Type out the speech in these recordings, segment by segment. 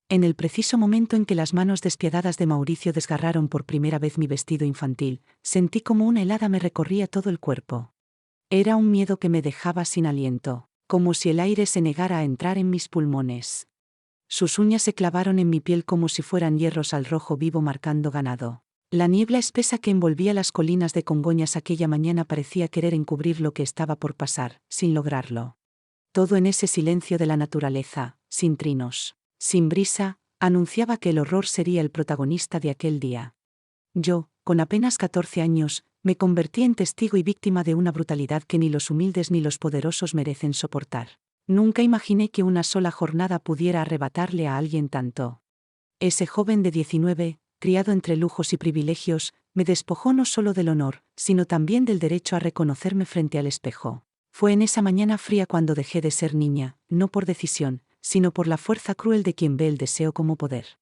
En el preciso momento en que las manos despiadadas de Mauricio desgarraron por primera vez mi vestido infantil, sentí como una helada me recorría todo el cuerpo. Era un miedo que me dejaba sin aliento, como si el aire se negara a entrar en mis pulmones. Sus uñas se clavaron en mi piel como si fueran hierros al rojo vivo marcando ganado. La niebla espesa que envolvía las colinas de Congoñas aquella mañana parecía querer encubrir lo que estaba por pasar, sin lograrlo. Todo en ese silencio de la naturaleza, sin trinos, sin brisa, anunciaba que el horror sería el protagonista de aquel día. Yo, con apenas 14 años, me convertí en testigo y víctima de una brutalidad que ni los humildes ni los poderosos merecen soportar. Nunca imaginé que una sola jornada pudiera arrebatarle a alguien tanto. Ese joven de 19, criado entre lujos y privilegios, me despojó no solo del honor, sino también del derecho a reconocerme frente al espejo. Fue en esa mañana fría cuando dejé de ser niña, no por decisión, sino por la fuerza cruel de quien ve el deseo como poder.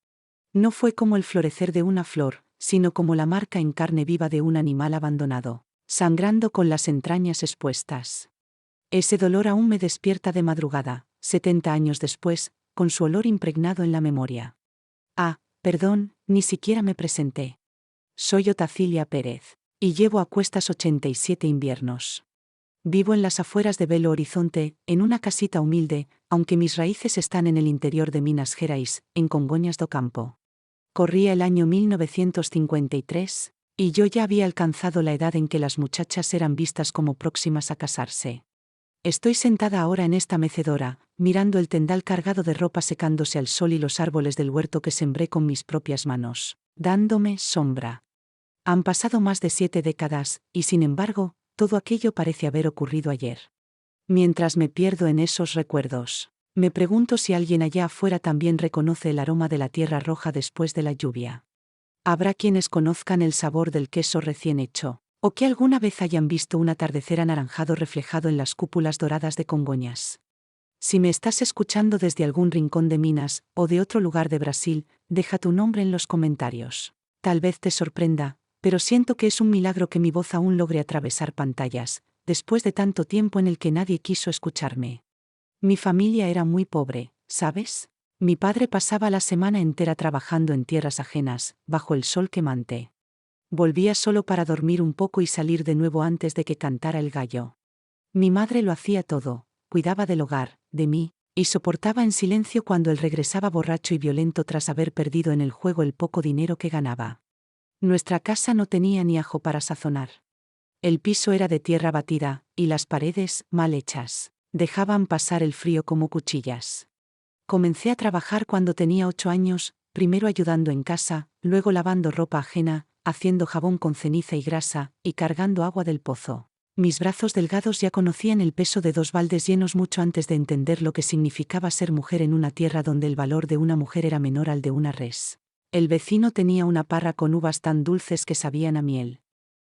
No fue como el florecer de una flor, sino como la marca en carne viva de un animal abandonado, sangrando con las entrañas expuestas. Ese dolor aún me despierta de madrugada, 70 años después, con su olor impregnado en la memoria. Ah, perdón, ni siquiera me presenté. Soy Otacilia Pérez, y llevo a cuestas 87 inviernos. Vivo en las afueras de Belo Horizonte, en una casita humilde, aunque mis raíces están en el interior de Minas Gerais, en Congoñas do Campo. Corría el año 1953, y yo ya había alcanzado la edad en que las muchachas eran vistas como próximas a casarse. Estoy sentada ahora en esta mecedora, mirando el tendal cargado de ropa secándose al sol y los árboles del huerto que sembré con mis propias manos, dándome sombra. Han pasado más de 7 décadas, y sin embargo, todo aquello parece haber ocurrido ayer. Mientras me pierdo en esos recuerdos, me pregunto si alguien allá afuera también reconoce el aroma de la tierra roja después de la lluvia. Habrá quienes conozcan el sabor del queso recién hecho, o que alguna vez hayan visto un atardecer anaranjado reflejado en las cúpulas doradas de Congoñas. Si me estás escuchando desde algún rincón de Minas, o de otro lugar de Brasil, deja tu nombre en los comentarios. Tal vez te sorprenda, pero siento que es un milagro que mi voz aún logre atravesar pantallas, después de tanto tiempo en el que nadie quiso escucharme. Mi familia era muy pobre, ¿sabes? Mi padre pasaba la semana entera trabajando en tierras ajenas, bajo el sol quemante. Volvía solo para dormir un poco y salir de nuevo antes de que cantara el gallo. Mi madre lo hacía todo, cuidaba del hogar, de mí, y soportaba en silencio cuando él regresaba borracho y violento tras haber perdido en el juego el poco dinero que ganaba. Nuestra casa no tenía ni ajo para sazonar. El piso era de tierra batida, y las paredes, mal hechas, dejaban pasar el frío como cuchillas. Comencé a trabajar cuando tenía 8 años, primero ayudando en casa, luego lavando ropa ajena, haciendo jabón con ceniza y grasa, y cargando agua del pozo. Mis brazos delgados ya conocían el peso de 2 baldes llenos mucho antes de entender lo que significaba ser mujer en una tierra donde el valor de una mujer era menor al de una res. El vecino tenía una parra con uvas tan dulces que sabían a miel.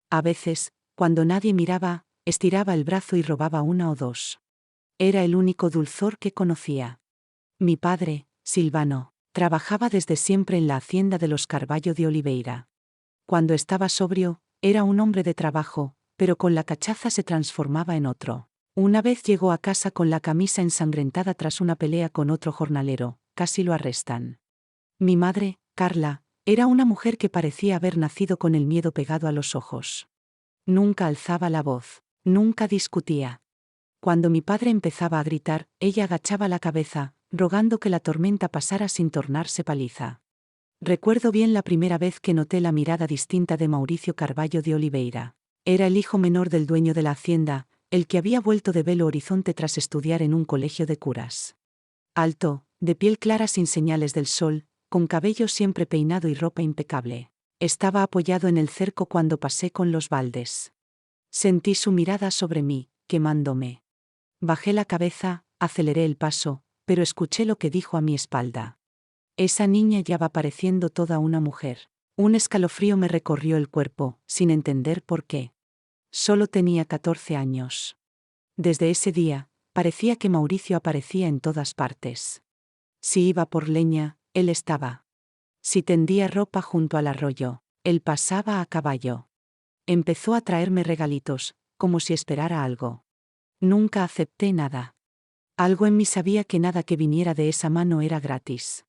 A veces, cuando nadie miraba, estiraba el brazo y robaba una o dos. Era el único dulzor que conocía. Mi padre, Silvano, trabajaba desde siempre en la hacienda de los Carballo de Oliveira. Cuando estaba sobrio, era un hombre de trabajo, pero con la cachaza se transformaba en otro. Una vez llegó a casa con la camisa ensangrentada tras una pelea con otro jornalero, casi lo arrestan. Mi madre, Carla, era una mujer que parecía haber nacido con el miedo pegado a los ojos. Nunca alzaba la voz, nunca discutía. Cuando mi padre empezaba a gritar, ella agachaba la cabeza, rogando que la tormenta pasara sin tornarse paliza. Recuerdo bien la primera vez que noté la mirada distinta de Mauricio Carballo de Oliveira. Era el hijo menor del dueño de la hacienda, el que había vuelto de Belo Horizonte tras estudiar en un colegio de curas. Alto, de piel clara sin señales del sol, con cabello siempre peinado y ropa impecable. Estaba apoyado en el cerco cuando pasé con los baldes. Sentí su mirada sobre mí, quemándome. Bajé la cabeza, aceleré el paso, pero escuché lo que dijo a mi espalda. Esa niña ya va pareciendo toda una mujer. Un escalofrío me recorrió el cuerpo, sin entender por qué. Solo tenía 14 años. Desde ese día, parecía que Mauricio aparecía en todas partes. Si iba por leña, él estaba. Si tendía ropa junto al arroyo, él pasaba a caballo. Empezó a traerme regalitos, como si esperara algo. Nunca acepté nada. Algo en mí sabía que nada que viniera de esa mano era gratis.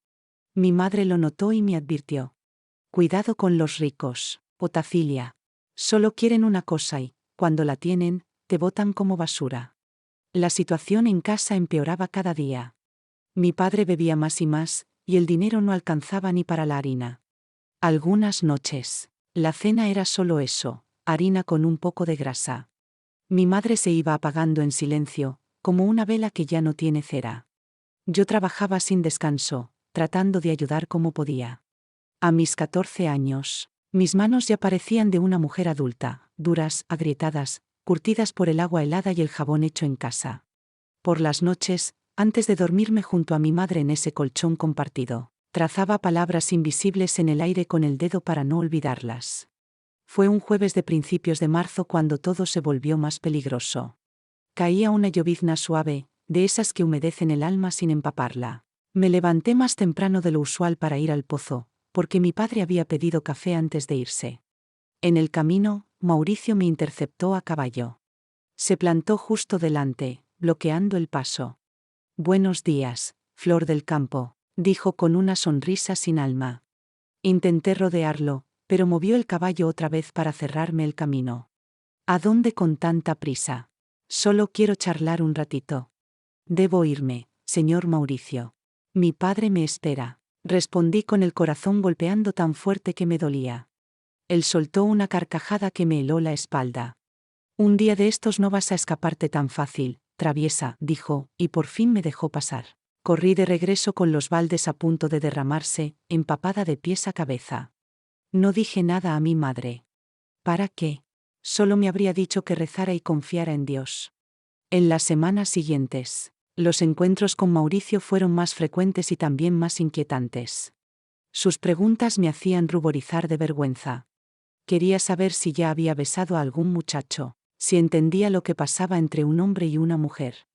Mi madre lo notó y me advirtió. Cuidado con los ricos, Otacilia. Solo quieren una cosa y, cuando la tienen, te botan como basura. La situación en casa empeoraba cada día. Mi padre bebía más y más, y el dinero no alcanzaba ni para la harina. Algunas noches, la cena era solo eso, harina con un poco de grasa. Mi madre se iba apagando en silencio, como una vela que ya no tiene cera. Yo trabajaba sin descanso, tratando de ayudar como podía. A mis 14 años, mis manos ya parecían de una mujer adulta, duras, agrietadas, curtidas por el agua helada y el jabón hecho en casa. Por las noches, antes de dormirme junto a mi madre en ese colchón compartido, trazaba palabras invisibles en el aire con el dedo para no olvidarlas. Fue un jueves de principios de marzo cuando todo se volvió más peligroso. Caía una llovizna suave, de esas que humedecen el alma sin empaparla. Me levanté más temprano de lo usual para ir al pozo, porque mi padre había pedido café antes de irse. En el camino, Mauricio me interceptó a caballo. Se plantó justo delante, bloqueando el paso. «Buenos días, Flor del Campo», dijo con una sonrisa sin alma. Intenté rodearlo, pero movió el caballo otra vez para cerrarme el camino. «¿A dónde con tanta prisa? Solo quiero charlar un ratito». «Debo irme, señor Mauricio. Mi padre me espera», respondí con el corazón golpeando tan fuerte que me dolía. Él soltó una carcajada que me heló la espalda. «Un día de estos no vas a escaparte tan fácil, traviesa», dijo, y por fin me dejó pasar. Corrí de regreso con los baldes a punto de derramarse, empapada de pies a cabeza. No dije nada a mi madre. ¿Para qué? Solo me habría dicho que rezara y confiara en Dios. En las semanas siguientes, los encuentros con Mauricio fueron más frecuentes y también más inquietantes. Sus preguntas me hacían ruborizar de vergüenza. Quería saber si ya había besado a algún muchacho, si entendía lo que pasaba entre un hombre y una mujer.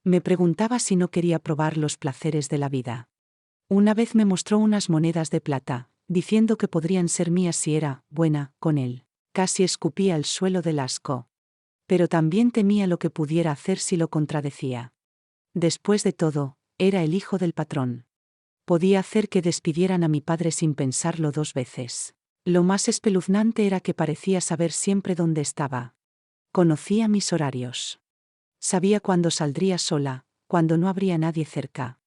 Me preguntaba si no quería probar los placeres de la vida. Una vez me mostró unas monedas de plata, diciendo que podrían ser mías si era buena con él. Casi escupía al suelo del asco. Pero también temía lo que pudiera hacer si lo contradecía. Después de todo, era el hijo del patrón. Podía hacer que despidieran a mi padre sin pensarlo dos veces. Lo más espeluznante era que parecía saber siempre dónde estaba. Conocía mis horarios. Sabía cuándo saldría sola, cuando no habría nadie cerca.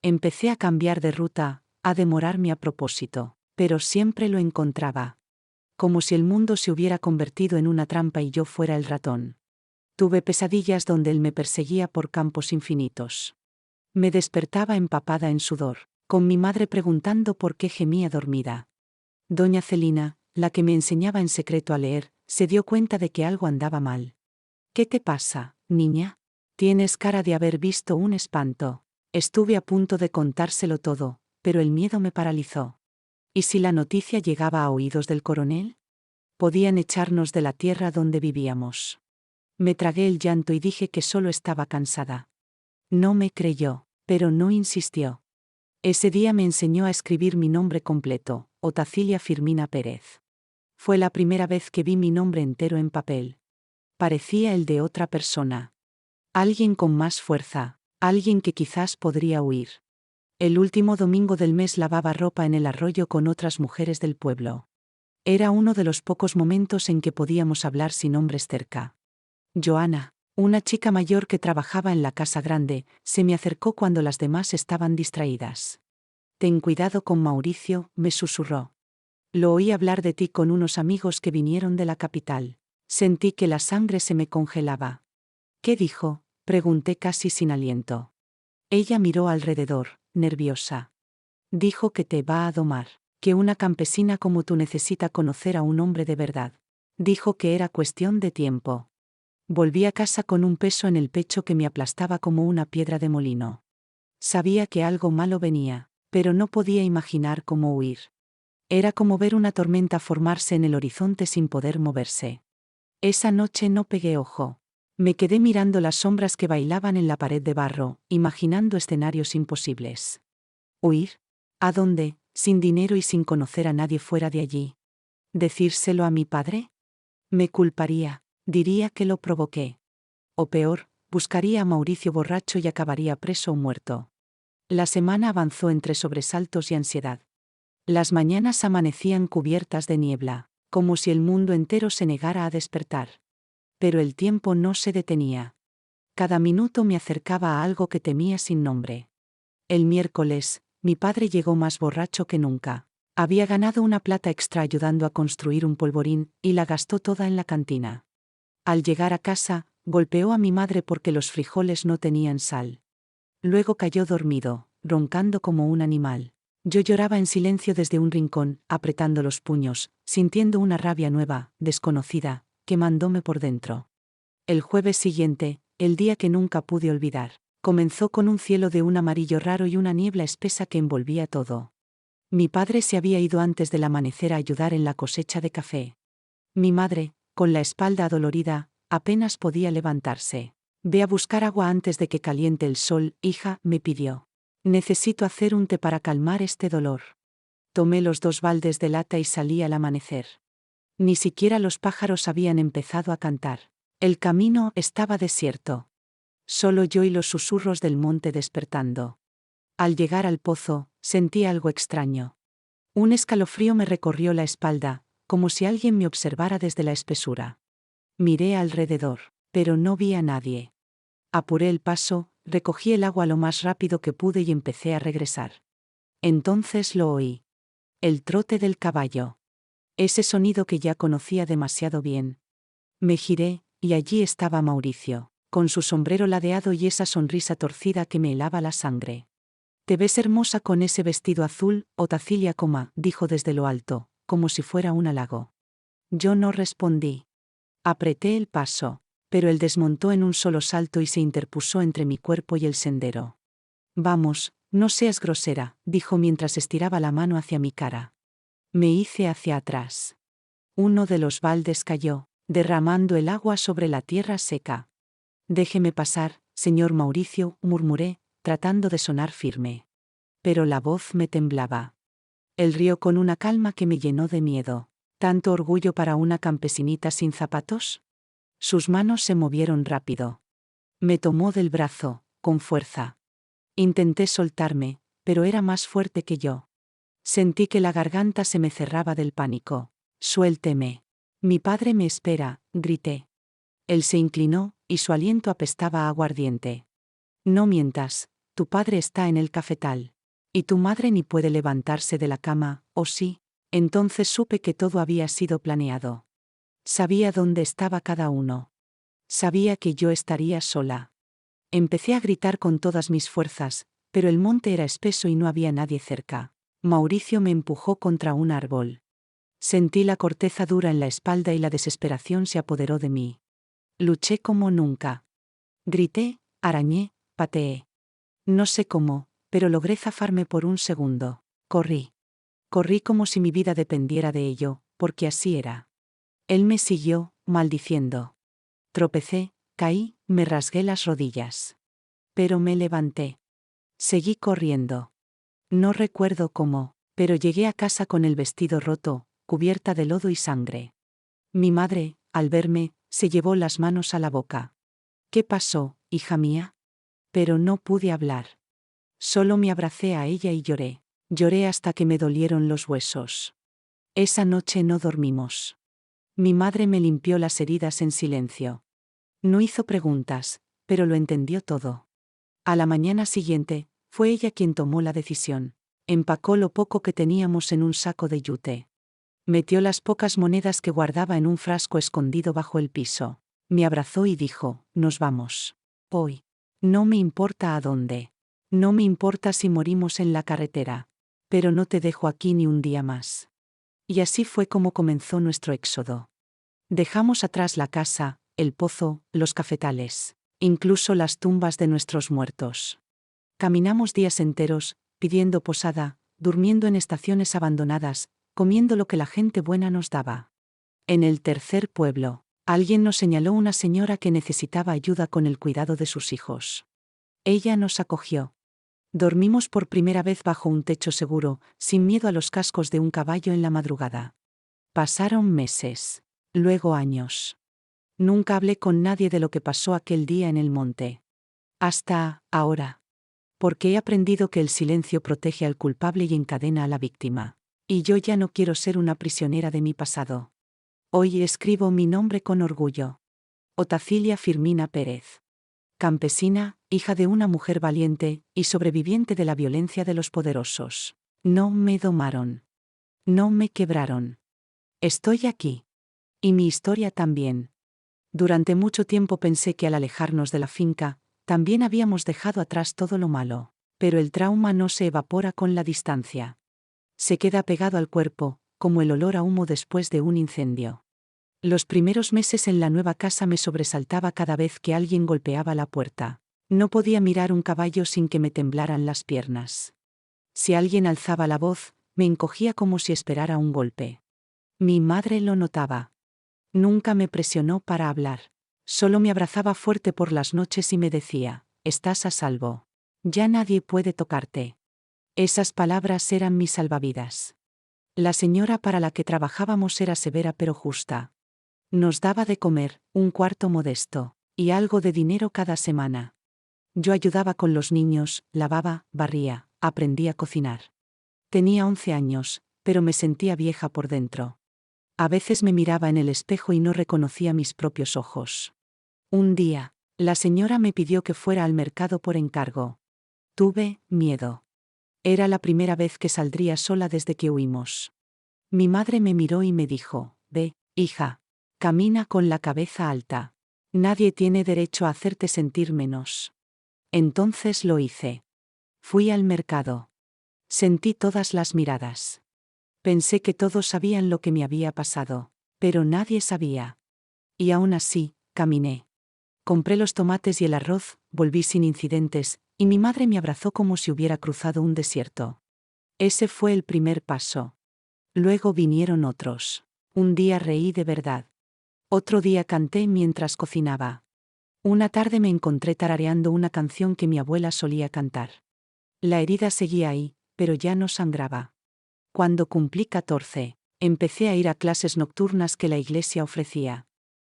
Empecé a cambiar de ruta, a demorarme a propósito, pero siempre lo encontraba. Como si el mundo se hubiera convertido en una trampa y yo fuera el ratón. Tuve pesadillas donde él me perseguía por campos infinitos. Me despertaba empapada en sudor, con mi madre preguntando por qué gemía dormida. Doña Celina, la que me enseñaba en secreto a leer, se dio cuenta de que algo andaba mal. «¿Qué te pasa, niña? Tienes cara de haber visto un espanto». Estuve a punto de contárselo todo, pero el miedo me paralizó. ¿Y si la noticia llegaba a oídos del coronel? Podían echarnos de la tierra donde vivíamos. Me tragué el llanto y dije que solo estaba cansada. No me creyó, pero no insistió. Ese día me enseñó a escribir mi nombre completo, Otacilia Firmina Pérez. Fue la primera vez que vi mi nombre entero en papel. Parecía el de otra persona. Alguien con más fuerza, alguien que quizás podría huir. El último domingo del mes lavaba ropa en el arroyo con otras mujeres del pueblo. Era uno de los pocos momentos en que podíamos hablar sin hombres cerca. Joana, una chica mayor que trabajaba en la casa grande, se me acercó cuando las demás estaban distraídas. «Ten cuidado con Mauricio», me susurró. «Lo oí hablar de ti con unos amigos que vinieron de la capital». Sentí que la sangre se me congelaba. «¿Qué dijo?», pregunté casi sin aliento. Ella miró alrededor, nerviosa. «Dijo que te va a domar, que una campesina como tú necesita conocer a un hombre de verdad. Dijo que era cuestión de tiempo». Volví a casa con un peso en el pecho que me aplastaba como una piedra de molino. Sabía que algo malo venía, pero no podía imaginar cómo huir. Era como ver una tormenta formarse en el horizonte sin poder moverse. Esa noche no pegué ojo. Me quedé mirando las sombras que bailaban en la pared de barro, imaginando escenarios imposibles. ¿Huir? ¿A dónde, sin dinero y sin conocer a nadie fuera de allí? ¿Decírselo a mi padre? Me culparía, diría que lo provoqué. O peor, buscaría a Mauricio borracho y acabaría preso o muerto. La semana avanzó entre sobresaltos y ansiedad. Las mañanas amanecían cubiertas de niebla, como si el mundo entero se negara a despertar. Pero el tiempo no se detenía. Cada minuto me acercaba a algo que temía sin nombre. El miércoles, mi padre llegó más borracho que nunca. Había ganado una plata extra ayudando a construir un polvorín, y la gastó toda en la cantina. Al llegar a casa, golpeó a mi madre porque los frijoles no tenían sal. Luego cayó dormido, roncando como un animal. Yo lloraba en silencio desde un rincón, apretando los puños, sintiendo una rabia nueva, desconocida, quemándome por dentro. El jueves siguiente, el día que nunca pude olvidar, comenzó con un cielo de un amarillo raro y una niebla espesa que envolvía todo. Mi padre se había ido antes del amanecer a ayudar en la cosecha de café. Mi madre, con la espalda adolorida, apenas podía levantarse. «Ve a buscar agua antes de que caliente el sol, hija», me pidió. «Necesito hacer un té para calmar este dolor». Tomé los 2 baldes de lata y salí al amanecer. Ni siquiera los pájaros habían empezado a cantar. El camino estaba desierto. Solo yo y los susurros del monte despertando. Al llegar al pozo, sentí algo extraño. Un escalofrío me recorrió la espalda, como si alguien me observara desde la espesura. Miré alrededor, pero no vi a nadie. Apuré el paso, recogí el agua lo más rápido que pude y empecé a regresar. Entonces lo oí. El trote del caballo. Ese sonido que ya conocía demasiado bien. Me giré, y allí estaba Mauricio, con su sombrero ladeado y esa sonrisa torcida que me helaba la sangre. «Te ves hermosa con ese vestido azul, Otacilia, dijo desde lo alto, como si fuera un halago». Yo no respondí. Apreté el paso, pero él desmontó en un solo salto y se interpuso entre mi cuerpo y el sendero. «Vamos, no seas grosera», dijo mientras estiraba la mano hacia mi cara. Me hice hacia atrás. Uno de los baldes cayó, derramando el agua sobre la tierra seca. «Déjeme pasar, señor Mauricio», murmuré, tratando de sonar firme. Pero la voz me temblaba. Él rió con una calma que me llenó de miedo. ¿Tanto orgullo para una campesinita sin zapatos? Sus manos se movieron rápido. Me tomó del brazo, con fuerza. Intenté soltarme, pero era más fuerte que yo. Sentí que la garganta se me cerraba del pánico. «Suélteme. Mi padre me espera», grité. Él se inclinó, y su aliento apestaba a aguardiente. «No mientas, tu padre está en el cafetal. Y tu madre ni puede levantarse de la cama, ¿o sí?». Entonces supe que todo había sido planeado. Sabía dónde estaba cada uno. Sabía que yo estaría sola. Empecé a gritar con todas mis fuerzas, pero el monte era espeso y no había nadie cerca. Mauricio me empujó contra un árbol. Sentí la corteza dura en la espalda y la desesperación se apoderó de mí. Luché como nunca. Grité, arañé, pateé. No sé cómo, pero logré zafarme por un segundo. Corrí. Corrí como si mi vida dependiera de ello, porque así era. Él me siguió, maldiciendo. Tropecé, caí, me rasgué las rodillas. Pero me levanté. Seguí corriendo. No recuerdo cómo, pero llegué a casa con el vestido roto, cubierta de lodo y sangre. Mi madre, al verme, se llevó las manos a la boca. «¿Qué pasó, hija mía?». Pero no pude hablar. Solo me abracé a ella y lloré. Lloré hasta que me dolieron los huesos. Esa noche no dormimos. Mi madre me limpió las heridas en silencio. No hizo preguntas, pero lo entendió todo. A la mañana siguiente, fue ella quien tomó la decisión. Empacó lo poco que teníamos en un saco de yute. Metió las pocas monedas que guardaba en un frasco escondido bajo el piso. Me abrazó y dijo: «Nos vamos. Hoy. No me importa a dónde. No me importa si morimos en la carretera. Pero no te dejo aquí ni un día más». Y así fue como comenzó nuestro éxodo. Dejamos atrás la casa, el pozo, los cafetales, incluso las tumbas de nuestros muertos. Caminamos días enteros, pidiendo posada, durmiendo en estaciones abandonadas, comiendo lo que la gente buena nos daba. En el tercer pueblo, alguien nos señaló una señora que necesitaba ayuda con el cuidado de sus hijos. Ella nos acogió. Dormimos por primera vez bajo un techo seguro, sin miedo a los cascos de un caballo en la madrugada. Pasaron meses, luego años. Nunca hablé con nadie de lo que pasó aquel día en el monte. Hasta ahora. Porque he aprendido que el silencio protege al culpable y encadena a la víctima. Y yo ya no quiero ser una prisionera de mi pasado. Hoy escribo mi nombre con orgullo. Otacilia Firmina Pérez. Campesina, hija de una mujer valiente y sobreviviente de la violencia de los poderosos. No me domaron. No me quebraron. Estoy aquí. Y mi historia también. Durante mucho tiempo pensé que al alejarnos de la finca, también habíamos dejado atrás todo lo malo. Pero el trauma no se evapora con la distancia. Se queda pegado al cuerpo, como el olor a humo después de un incendio. Los primeros meses en la nueva casa me sobresaltaba cada vez que alguien golpeaba la puerta. No podía mirar un caballo sin que me temblaran las piernas. Si alguien alzaba la voz, me encogía como si esperara un golpe. Mi madre lo notaba. Nunca me presionó para hablar. Solo me abrazaba fuerte por las noches y me decía, estás a salvo. Ya nadie puede tocarte. Esas palabras eran mis salvavidas. La señora para la que trabajábamos era severa pero justa. Nos daba de comer, un cuarto modesto, y algo de dinero cada semana. Yo ayudaba con los niños, lavaba, barría, aprendí a cocinar. Tenía 11 años, pero me sentía vieja por dentro. A veces me miraba en el espejo y no reconocía mis propios ojos. Un día, la señora me pidió que fuera al mercado por encargo. Tuve miedo. Era la primera vez que saldría sola desde que huimos. Mi madre me miró y me dijo, ve, hija. Camina con la cabeza alta. Nadie tiene derecho a hacerte sentir menos. Entonces lo hice. Fui al mercado. Sentí todas las miradas. Pensé que todos sabían lo que me había pasado, pero nadie sabía. Y aún así, caminé. Compré los tomates y el arroz, volví sin incidentes, y mi madre me abrazó como si hubiera cruzado un desierto. Ese fue el primer paso. Luego vinieron otros. Un día reí de verdad. Otro día canté mientras cocinaba. Una tarde me encontré tarareando una canción que mi abuela solía cantar. La herida seguía ahí, pero ya no sangraba. Cuando cumplí 14, empecé a ir a clases nocturnas que la iglesia ofrecía.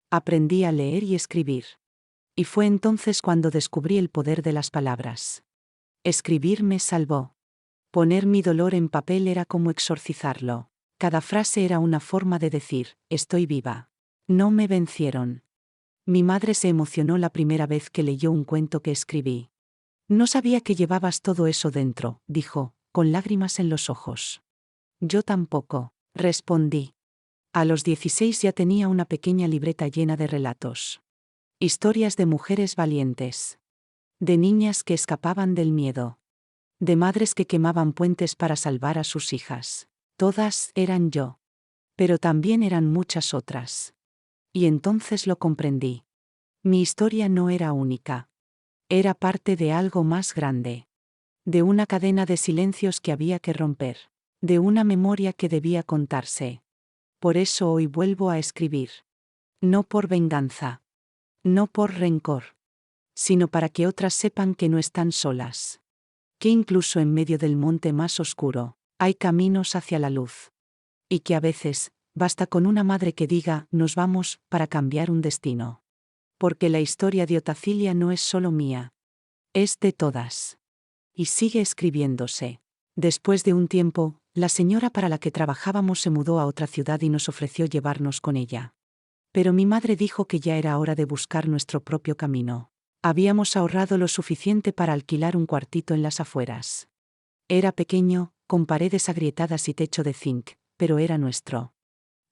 Aprendí a leer y escribir. Y fue entonces cuando descubrí el poder de las palabras. Escribir me salvó. Poner mi dolor en papel era como exorcizarlo. Cada frase era una forma de decir, estoy viva. No me vencieron. Mi madre se emocionó la primera vez que leyó un cuento que escribí. No sabía que llevabas todo eso dentro, dijo, con lágrimas en los ojos. Yo tampoco, respondí. A los 16 ya tenía una pequeña libreta llena de relatos. Historias de mujeres valientes. De niñas que escapaban del miedo. De madres que quemaban puentes para salvar a sus hijas. Todas eran yo. Pero también eran muchas otras. Y entonces lo comprendí. Mi historia no era única. Era parte de algo más grande. De una cadena de silencios que había que romper. De una memoria que debía contarse. Por eso hoy vuelvo a escribir. No por venganza. No por rencor. Sino para que otras sepan que no están solas. Que incluso en medio del monte más oscuro, hay caminos hacia la luz. Y que a veces, basta con una madre que diga, nos vamos, para cambiar un destino. Porque la historia de Otacilia no es solo mía. Es de todas. Y sigue escribiéndose. Después de un tiempo, la señora para la que trabajábamos se mudó a otra ciudad y nos ofreció llevarnos con ella. Pero mi madre dijo que ya era hora de buscar nuestro propio camino. Habíamos ahorrado lo suficiente para alquilar un cuartito en las afueras. Era pequeño, con paredes agrietadas y techo de zinc, pero era nuestro.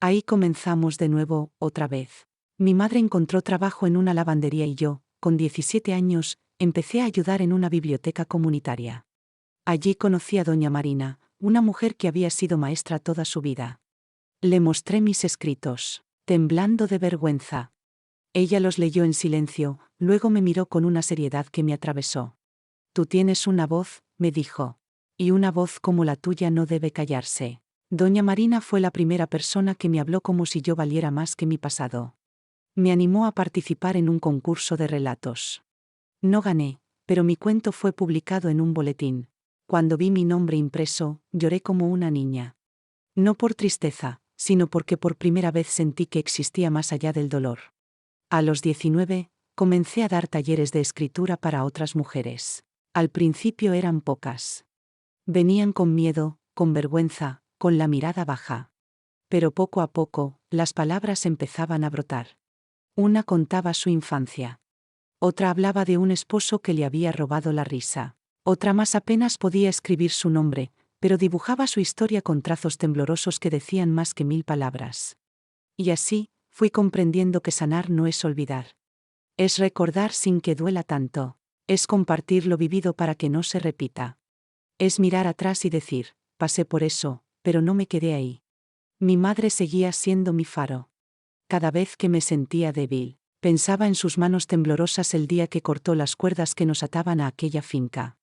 Ahí comenzamos de nuevo, otra vez. Mi madre encontró trabajo en una lavandería y yo, con 17 años, empecé a ayudar en una biblioteca comunitaria. Allí conocí a doña Marina, una mujer que había sido maestra toda su vida. Le mostré mis escritos, temblando de vergüenza. Ella los leyó en silencio, luego me miró con una seriedad que me atravesó. Tú tienes una voz, me dijo. Y una voz como la tuya no debe callarse. Doña Marina fue la primera persona que me habló como si yo valiera más que mi pasado. Me animó a participar en un concurso de relatos. No gané, pero mi cuento fue publicado en un boletín. Cuando vi mi nombre impreso, lloré como una niña. No por tristeza, sino porque por primera vez sentí que existía más allá del dolor. A los 19, comencé a dar talleres de escritura para otras mujeres. Al principio eran pocas. Venían con miedo, con vergüenza, con la mirada baja. Pero poco a poco, las palabras empezaban a brotar. Una contaba su infancia. Otra hablaba de un esposo que le había robado la risa. Otra más apenas podía escribir su nombre, pero dibujaba su historia con trazos temblorosos que decían más que 1000 palabras. Y así, fui comprendiendo que sanar no es olvidar. Es recordar sin que duela tanto. Es compartir lo vivido para que no se repita. Es mirar atrás y decir, pasé por eso, pero no me quedé ahí. Mi madre seguía siendo mi faro. Cada vez que me sentía débil, pensaba en sus manos temblorosas el día que cortó las cuerdas que nos ataban a aquella finca.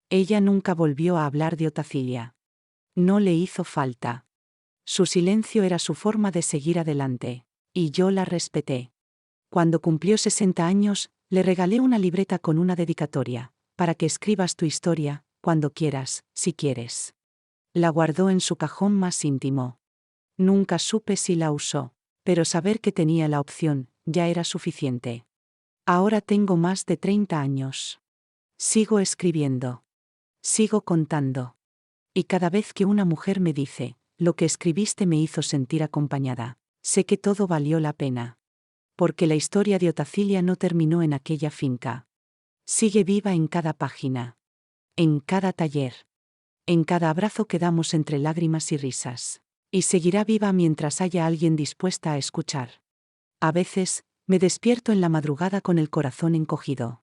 Ella nunca volvió a hablar de Otacilia. No le hizo falta. Su silencio era su forma de seguir adelante. Y yo la respeté. Cuando cumplió 60 años, le regalé una libreta con una dedicatoria, para que escribas tu historia, cuando quieras, si quieres. La guardó en su cajón más íntimo. Nunca supe si la usó, pero saber que tenía la opción, ya era suficiente. Ahora tengo más de 30 años. Sigo escribiendo. Sigo contando. Y cada vez que una mujer me dice, lo que escribiste me hizo sentir acompañada, sé que todo valió la pena. Porque la historia de Otacilia no terminó en aquella finca. Sigue viva en cada página. En cada taller. En cada abrazo que damos entre lágrimas y risas. Y seguirá viva mientras haya alguien dispuesta a escuchar. A veces, me despierto en la madrugada con el corazón encogido.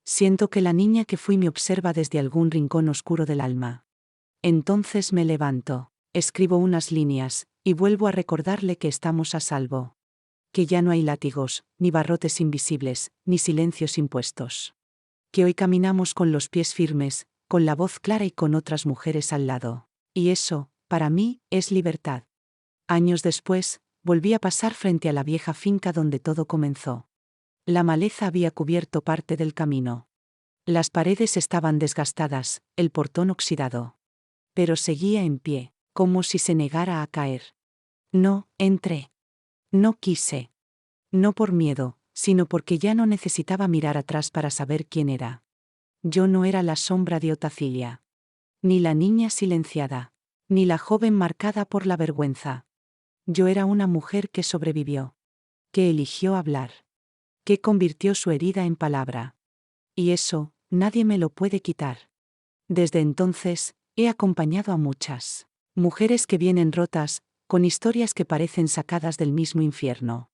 Siento que la niña que fui me observa desde algún rincón oscuro del alma. Entonces me levanto, escribo unas líneas, y vuelvo a recordarle que estamos a salvo. Que ya no hay látigos, ni barrotes invisibles, ni silencios impuestos. Que hoy caminamos con los pies firmes, con la voz clara y con otras mujeres al lado. Y eso, para mí, es libertad. Años después, volví a pasar frente a la vieja finca donde todo comenzó. La maleza había cubierto parte del camino. Las paredes estaban desgastadas, el portón oxidado. Pero seguía en pie, como si se negara a caer. No, entré. No quise. No por miedo, sino porque ya no necesitaba mirar atrás para saber quién era. Yo no era la sombra de Otacilia. Ni la niña silenciada. Ni la joven marcada por la vergüenza. Yo era una mujer que sobrevivió. Que eligió hablar. Que convirtió su herida en palabra. Y eso, nadie me lo puede quitar. Desde entonces, he acompañado a muchas mujeres que vienen rotas, con historias que parecen sacadas del mismo infierno.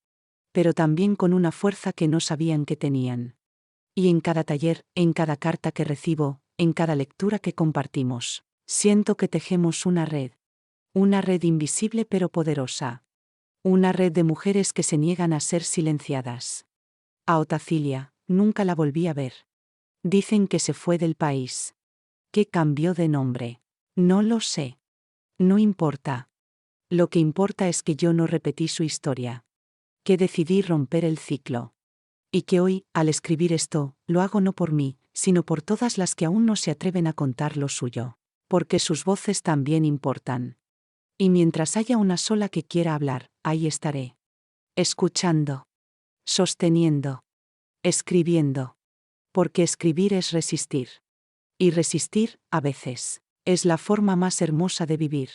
Pero también con una fuerza que no sabían que tenían. Y en cada taller, en cada carta que recibo, en cada lectura que compartimos, siento que tejemos una red. Una red invisible pero poderosa. Una red de mujeres que se niegan a ser silenciadas. A Otacilia, nunca la volví a ver. Dicen que se fue del país. Que cambió de nombre. No lo sé. No importa. Lo que importa es que yo no repetí su historia. Que decidí romper el ciclo. Y que hoy, al escribir esto, lo hago no por mí, sino por todas las que aún no se atreven a contar lo suyo. Porque sus voces también importan. Y mientras haya una sola que quiera hablar, ahí estaré. Escuchando. Sosteniendo. Escribiendo. Porque escribir es resistir. Y resistir, a veces, es la forma más hermosa de vivir.